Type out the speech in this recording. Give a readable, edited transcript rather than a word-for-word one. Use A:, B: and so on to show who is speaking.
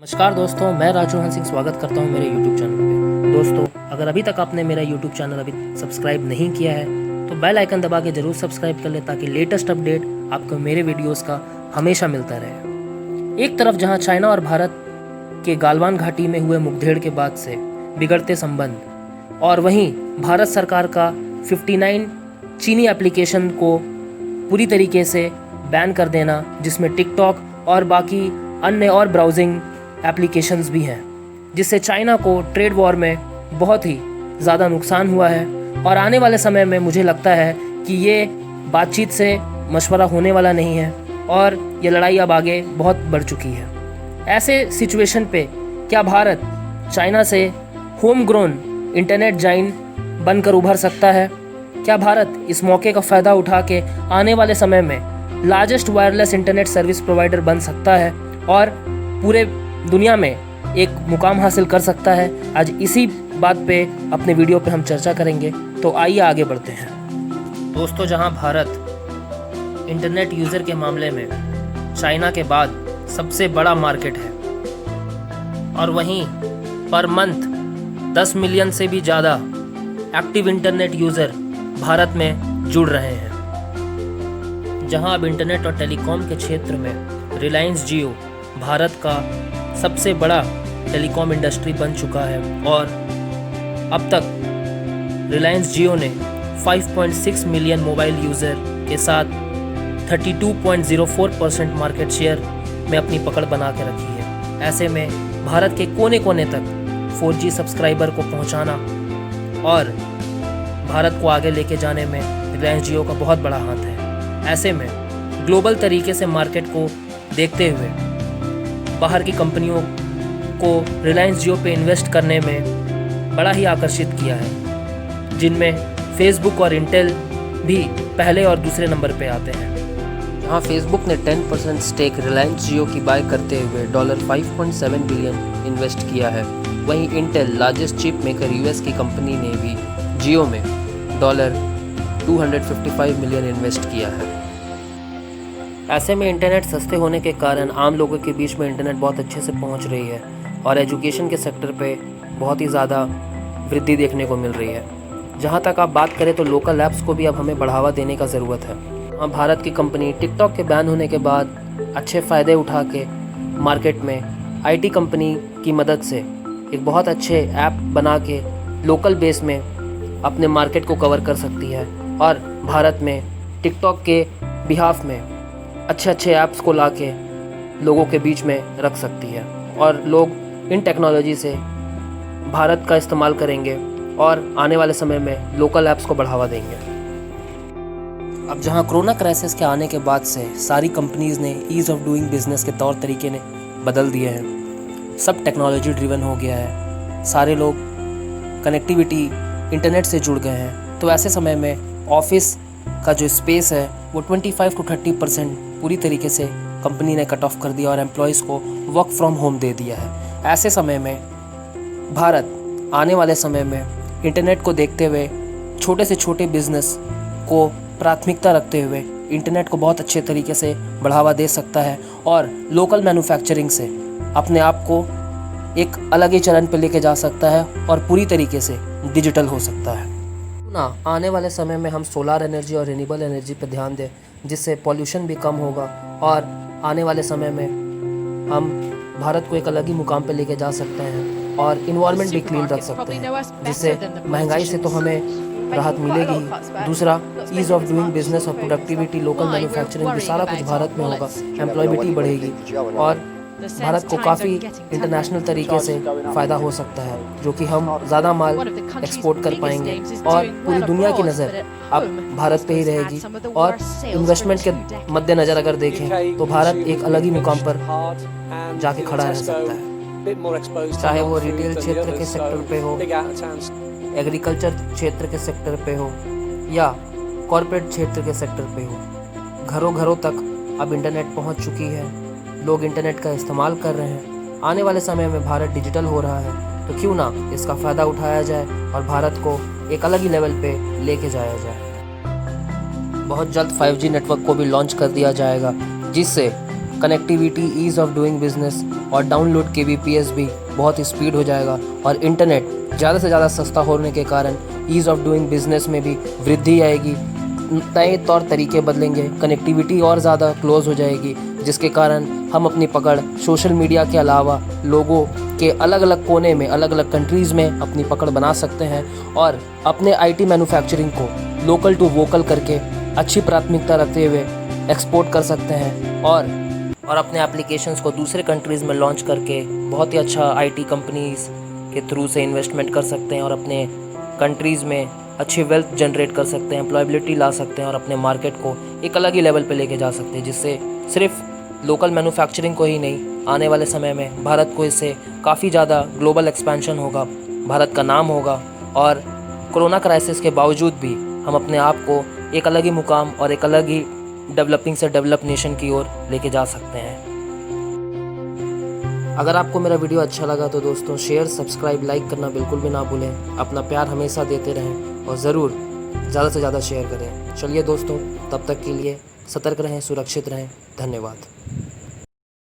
A: नमस्कार दोस्तों, मैं राजू हंस सिंह स्वागत करता हूं मेरे YouTube चैनल पे। दोस्तों, अगर अभी तक आपने मेरा YouTube चैनल अभी सब्सक्राइब नहीं किया है तो बेल आइकन दबा के ज़रूर सब्सक्राइब कर ले ताकि लेटेस्ट अपडेट आपको मेरे वीडियोस का हमेशा मिलता रहे। एक तरफ जहां चाइना और भारत के गालवान घाटी में हुए मुठभेड़ के बाद से बिगड़ते संबंध, और वहीं भारत सरकार का 59 चीनी एप्लीकेशन को पूरी तरीके से बैन कर देना, जिसमें टिकटॉक और बाकी अन्य और ब्राउजिंग एप्लीकेशंस भी हैं, जिससे चाइना को ट्रेड वॉर में बहुत ही ज़्यादा नुकसान हुआ है। और आने वाले समय में मुझे लगता है कि ये बातचीत से मशवरा होने वाला नहीं है और ये लड़ाई अब आगे बहुत बढ़ चुकी है। ऐसे सिचुएशन पे क्या भारत चाइना से होम ग्रोन इंटरनेट जाइंट बनकर उभर सकता है? क्या भारत इस मौके का फ़ायदा उठा के आने वाले समय में largest wireless internet service provider बन सकता है और पूरे दुनिया में एक मुकाम हासिल कर सकता है? आज इसी बात पे अपने वीडियो पे हम चर्चा करेंगे, तो आइए आगे बढ़ते हैं। दोस्तों, जहां भारत इंटरनेट यूज़र के मामले में चाइना के बाद सबसे बड़ा मार्केट है और वहीं पर मंथ 10 मिलियन से भी ज़्यादा एक्टिव इंटरनेट यूज़र भारत में जुड़ रहे हैं, जहां अब इंटरनेट और टेलीकॉम के क्षेत्र में रिलायंस जियो भारत का सबसे बड़ा टेलीकॉम इंडस्ट्री बन चुका है और अब तक रिलायंस जियो ने 5.6 मिलियन मोबाइल यूज़र के साथ 32.04% मार्केट शेयर में अपनी पकड़ बना के रखी है। ऐसे में भारत के कोने कोने तक 4G सब्सक्राइबर को पहुंचाना और भारत को आगे लेके जाने में रिलायंस जियो का बहुत बड़ा हाथ है। ऐसे में ग्लोबल तरीके से मार्केट को देखते हुए बाहर की कंपनियों को रिलायंस जियो पे इन्वेस्ट करने में बड़ा ही आकर्षित किया है, जिनमें फेसबुक और इंटेल भी पहले और दूसरे नंबर पे आते हैं। जहां फेसबुक ने 10% स्टेक रिलायंस जियो की बाय करते हुए $5.7 बिलियन इन्वेस्ट किया है, वहीं Intel largest chip maker US की कंपनी ने भी जियो में $255 मिलियन इन्वेस्ट किया है। ऐसे में इंटरनेट सस्ते होने के कारण आम लोगों के बीच में इंटरनेट बहुत अच्छे से पहुंच रही है और एजुकेशन के सेक्टर पे बहुत ही ज़्यादा वृद्धि देखने को मिल रही है। जहां तक आप बात करें तो लोकल ऐप्स को भी अब हमें बढ़ावा देने का ज़रूरत है। हाँ, भारत की कंपनी टिकटॉक के बैन होने के बाद अच्छे फ़ायदे उठा के मार्केट में आईटी कंपनी की मदद से एक बहुत अच्छे ऐप बना के लोकल बेस में अपने मार्केट को कवर कर सकती है और भारत में टिकटॉक के बिहाफ में अच्छे अच्छे ऐप्स को लाके लोगों के बीच में रख सकती है और लोग इन टेक्नोलॉजी से भारत का इस्तेमाल करेंगे और आने वाले समय में लोकल ऐप्स को बढ़ावा देंगे। अब जहां कोरोना क्राइसिस के आने के बाद से सारी कंपनीज़ ने ईज़ ऑफ डूइंग बिजनेस के तौर तरीके ने बदल दिए हैं। सब टेक्नोलॉजी ड्रिवन हो गया है, सारे लोग कनेक्टिविटी इंटरनेट से जुड़ गए हैं। तो ऐसे समय में ऑफिस का जो स्पेस है वो 25 to 30% पूरी तरीके से कंपनी ने कट ऑफ कर दिया और एम्प्लॉयज़ को वर्क फ्रॉम होम दे दिया है। ऐसे समय में भारत आने वाले समय में इंटरनेट को देखते हुए छोटे से छोटे बिजनेस को प्राथमिकता रखते हुए इंटरनेट को बहुत अच्छे तरीके से बढ़ावा दे सकता है और लोकल मैन्युफैक्चरिंग से अपने आप को एक अलग ही चरण पर लेके जा सकता है और पूरी तरीके से डिजिटल हो सकता है ना। आने वाले समय में हम सोलार एनर्जी और रिन्यूएबल एनर्जी पर ध्यान दें, जिससे पॉल्यूशन भी कम होगा और आने वाले समय में हम भारत को एक अलग ही मुकाम पर लेके जा सकते हैं और इन्वायरमेंट भी क्लीन रख सकते हैं, जिससे महंगाई से तो हमें राहत मिलेगी। दूसरा, ईज़ ऑफ डूइंग बिजनेस और प्रोडक्टिविटी, लोकल मैन्युफैक्चरिंग भी सारा कुछ भारत में होगा, एम्प्लॉयबिलिटी बढ़ेगी और भारत को काफ़ी इंटरनेशनल तरीके से फ़ायदा हो सकता है, जो कि हम ज़्यादा माल एक्सपोर्ट कर पाएंगे और पूरी दुनिया की नज़र अब भारत पे ही रहेगी। और इन्वेस्टमेंट के मद्देनज़र अगर देखें तो भारत एक अलग ही मुकाम पर जाके खड़ा रह सकता है, चाहे वो रिटेल क्षेत्र के सेक्टर पे हो, एग्रीकल्चर क्षेत्र के सेक्टर पे हो या कॉरपोरेट क्षेत्र के सेक्टर पे हो। घरों घरों तक अब इंटरनेट पहुंच चुकी है, लोग इंटरनेट का इस्तेमाल कर रहे हैं। आने वाले समय में भारत डिजिटल हो रहा है, तो क्यों ना इसका फ़ायदा उठाया जाए और भारत को एक अलग ही लेवल पे लेके जाया जाए। बहुत जल्द 5G नेटवर्क को भी लॉन्च कर दिया जाएगा, जिससे connectivity, ease of doing business और डाउनलोड kbps भी बहुत ही स्पीड हो जाएगा और इंटरनेट ज़्यादा से ज़्यादा सस्ता होने के कारण ईज़ ऑफ डूइंग बिजनेस में भी वृद्धि आएगी, नए तौर तरीके बदलेंगे, कनेक्टिविटी और ज़्यादा क्लोज हो जाएगी, जिसके कारण हम अपनी पकड़ सोशल मीडिया के अलावा लोगों के अलग अलग कोने में, अलग अलग कंट्रीज़ में अपनी पकड़ बना सकते हैं और अपने आईटी मैन्युफैक्चरिंग को लोकल टू वोकल करके अच्छी प्राथमिकता रखते हुए एक्सपोर्ट कर सकते हैं और अपने एप्लीकेशंस को दूसरे कंट्रीज़ में लॉन्च करके बहुत ही अच्छा आईटी कंपनीज़ के थ्रू से इन्वेस्टमेंट कर सकते हैं और अपने कंट्रीज़ में अच्छी वेल्थ जनरेट कर सकते हैं, एम्प्लॉयबिलिटी ला सकते हैं और अपने मार्केट को एक अलग ही लेवल पे लेके जा सकते हैं, जिससे सिर्फ लोकल मैन्युफैक्चरिंग को ही नहीं, आने वाले समय में भारत को इससे काफ़ी ज़्यादा ग्लोबल एक्सपेंशन होगा, भारत का नाम होगा और कोरोना क्राइसिस के बावजूद भी हम अपने आप को एक अलग ही मुकाम और एक अलग ही डेवलपिंग से डेवलप नेशन की ओर लेके जा सकते हैं। अगर आपको मेरा वीडियो अच्छा लगा तो दोस्तों शेयर, सब्सक्राइब, लाइक करना बिल्कुल भी ना भूलें। अपना प्यार हमेशा देते रहें और ज़रूर ज़्यादा से ज़्यादा शेयर करें। चलिए दोस्तों, तब तक के लिए सतर्क रहें, सुरक्षित रहें। धन्यवाद।